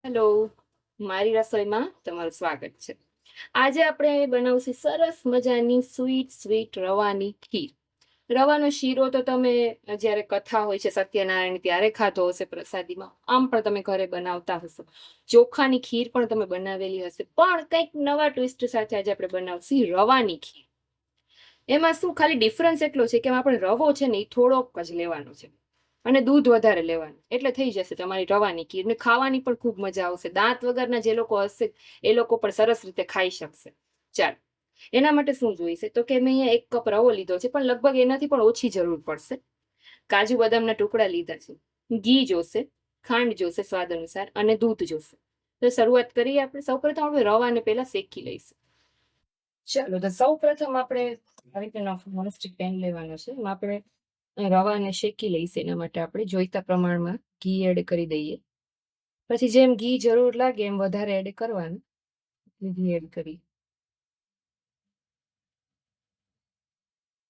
Hello, મારી રસોઈમાં તમારું સ્વાગત છે. આજે આપણે બનાવશું સરસ મજાની સ્વીટ સ્વીટ રવાની ખીર. રવાનો શીરો તો તમે જ્યારે કથા હોય છે સત્યનારાયણ ત્યારે ખાધો હશે પ્રસાદીમાં. આમ પણ તમે ઘરે બનાવતા હશો. ચોખાની ખીર પણ તમે બનાવેલી હશે. પણ કંઈક નવા ટ્વિસ્ટ સાથે આજે આપણે બનાવશું રવાની ખીર. એમાં શું ખાલી ડિફરન્સ એટલો છે કે આપણે રવો છે ને એ થોડોક જ લેવાનો છે. અને દૂધ વધારે લેવાનું એટલે થઈ જશે તમારી રવાની ખીર ને ખાવાની પણ ખૂબ મજા આવશે. દાંત વગરના જે લોકો હશે એ લોકો પણ સરસ રીતે ખાઈ શકશે. ચાલો, એના માટે શું જોઈશે તો કે મેં અહીંયા 1 કપ રવો લીધો છે, પણ લગભગ એનાથી પણ ઓછી જરૂર પડશે. કાજુ બદામના ટુકડા લીધા છે, ઘી જોશે, ખાંડ જોશે સ્વાદ અનુસાર અને દૂધ જોશે. તો શરૂઆત કરીએ આપણે. સૌપ્રથમ આપણે રવાને પહેલા શેકી લઈશું. ચાલો, તો સૌપ્રથમ આપણે આવી રીતે નોનસ્ટિક પેન લેવાનો છે. એમાં આપણે રવાને શેકી લઈશું. એના માટે આપણે જોઈતા પ્રમાણમાં ઘી એડ કરી દઈએ. પછી જેમ ઘી જરૂર લાગે એમ વધારે એડ કરવાનું. ઘી એડ કરી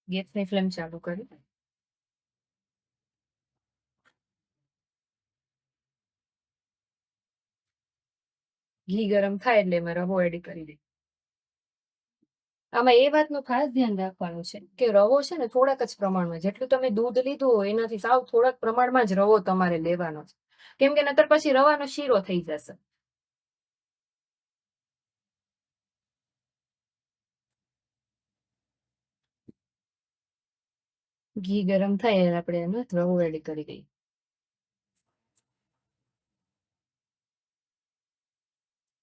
ગેસની ફ્લેમ ચાલુ કરી ઘી ગરમ થાય એટલે એમાં રવો એડ કરી દઈએ. આમાં એ વાતનું ખાસ ધ્યાન રાખવાનું છે કે રવો છે ને થોડાક જ પ્રમાણમાં, જેટલું તમે દૂધ લીધું હોય એનાથી સાવ થોડાક પ્રમાણમાં જ રવો તમારે લેવાનો છે. કેમ કે નતર પછી રવાનો શીરો થઈ જશે. ઘી ગરમ થાય એટલે આપણે એમાં રવો એડ કરી દઈએ.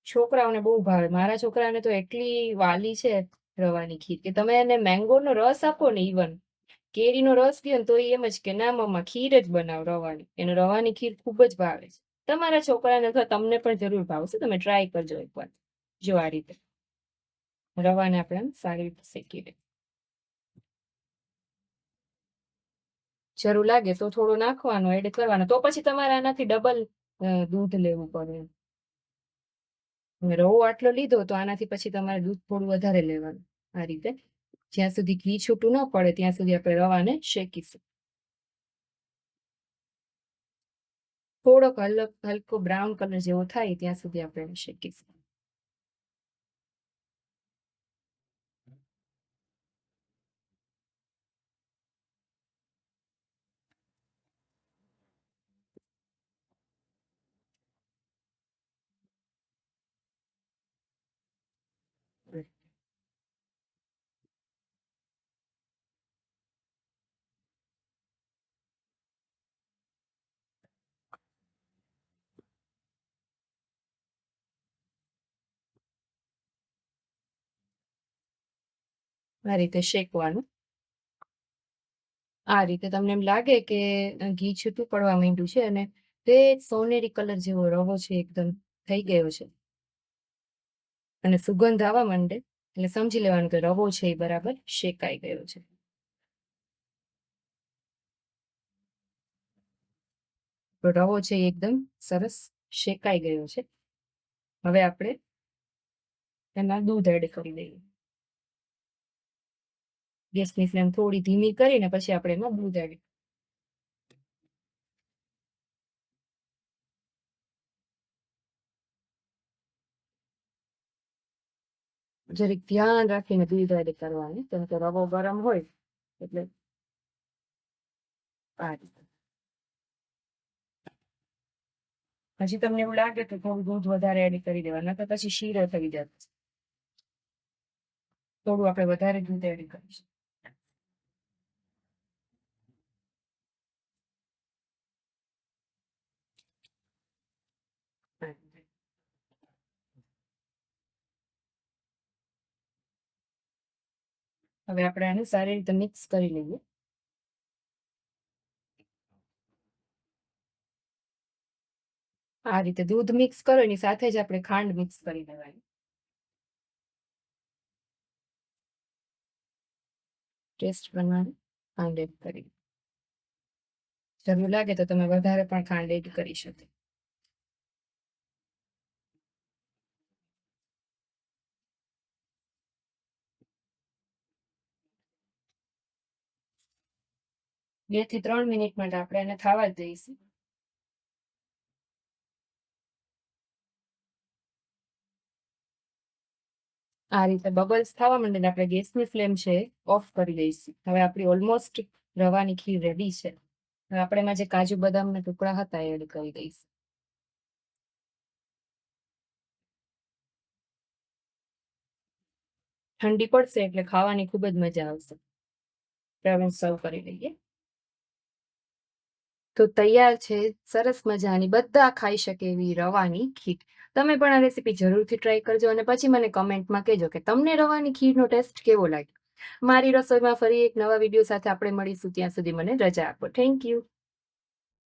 છોકરાઓને બહુ ભાવે. મારા છોકરાને તો એટલી વાલી છે રવાની ખીર કે તમે એને મેંગોનો રસ આપો ને, ઇવન કેરીનો રસ પીઓ ને તો એમ જ કે ના મમ્મા ખીર જ બનાવ રવાની. એને રવાની ખીર ખૂબ જ ભાવે છે. તમારા છોકરાને અથવા તમને પણ જરૂર ભાવશે. તમે ટ્રાય કરજો એકવાર. જો આ રીતે રવાને આપણે આમ સારી રીતે શેકી લઈએ. જરૂર લાગે તો થોડું નાખવાનું, એડ કરવાનું. તો પછી તમારે આનાથી ડબલ દૂધ લેવું પડે. રવો આટલો લીધો તો આનાથી પછી તમારે દૂધ થોડું વધારે લેવાનું. આ રીતે જ્યાં સુધી ઘી છૂટું ન પડે ત્યાં સુધી આપણે રવાને શેકીશું. થોડોક હલકો બ્રાઉન કલર જેવો થાય ત્યાં સુધી આપણે શેકીશું. આ રીતે શેકવાનું. આ રીતે તમને એમ લાગે કે ઘી છૂટું પડવા માંડ્યું છે અને તે સોનેરી કલર જેવો રવો છે, એકદમ થઈ ગયો છે અને સુગંધ આવવા માંડે એટલે સમજી લેવાનું કે રવો છે એ બરાબર શેકાઈ ગયો છે. તો રવો છે એ એકદમ સરસ શેકાઈ ગયો છે. હવે આપણે એમાં દૂધ એડ કરી દઈએ. ગેસની ફ્લેમ થોડી ધીમી કરીને પછી આપણે એમાં દૂધ એડ. જરીક ધ્યાન રાખીને દૂધ એડ કરવાની, કેમ કે રવો ગરમ હોય એટલે આ રીતે. હજી તમને એવું લાગે તો થોડું દૂધ વધારે એડ કરી દેવાનું, નકર પછી શીરો થઈ જશે. થોડું આપણે વધારે દૂધ એડ કરીશું. હવે આપણે આને સારી રીતે મિક્સ કરી લઈએ. આ રીતે દૂધ મિક્સ કરો એની સાથે જ આપણે ખાંડ મિક્સ કરી લેવાની. ટેસ્ટ પ્રમાણે ખાંડ એડ કરી. જરૂર લાગે તો તમે વધારે પણ ખાંડ એડ કરી શકો. 2 થી 3 મિનિટ માટે આપણે એને થવા જ દઈશું. આ રીતે બબલ્સ થવા માંડે ને આપણે ગેસની ફ્લેમ છે ઓફ કરી દઈશું. હવે આપણી ઓલમોસ્ટ રવાની ખીર રેડી છે. હવે આપણે એમાં જે કાજુ બદામના ટુકડા હતા એ એડ કરી દઈશું. ઠંડી પડશે એટલે ખાવાની ખૂબ જ મજા આવશે. હવે સર્વ કરી લઈએ. તો તૈયાર છે સરસ મજાની બધા ખાઈ શકે એવી રવાની ખીર. તમે પણ આ રેસીપી જરૂરથી ટ્રાય કરજો અને પછી મને કમેન્ટમાં કહેજો કે તમને રવાની ખીરનો ટેસ્ટ કેવો લાગ્યો. મારી રસોઈમાં ફરી એક નવા વિડીયો સાથે આપણે મળીશું. ત્યાં સુધી મને રજા આપો. Thank you.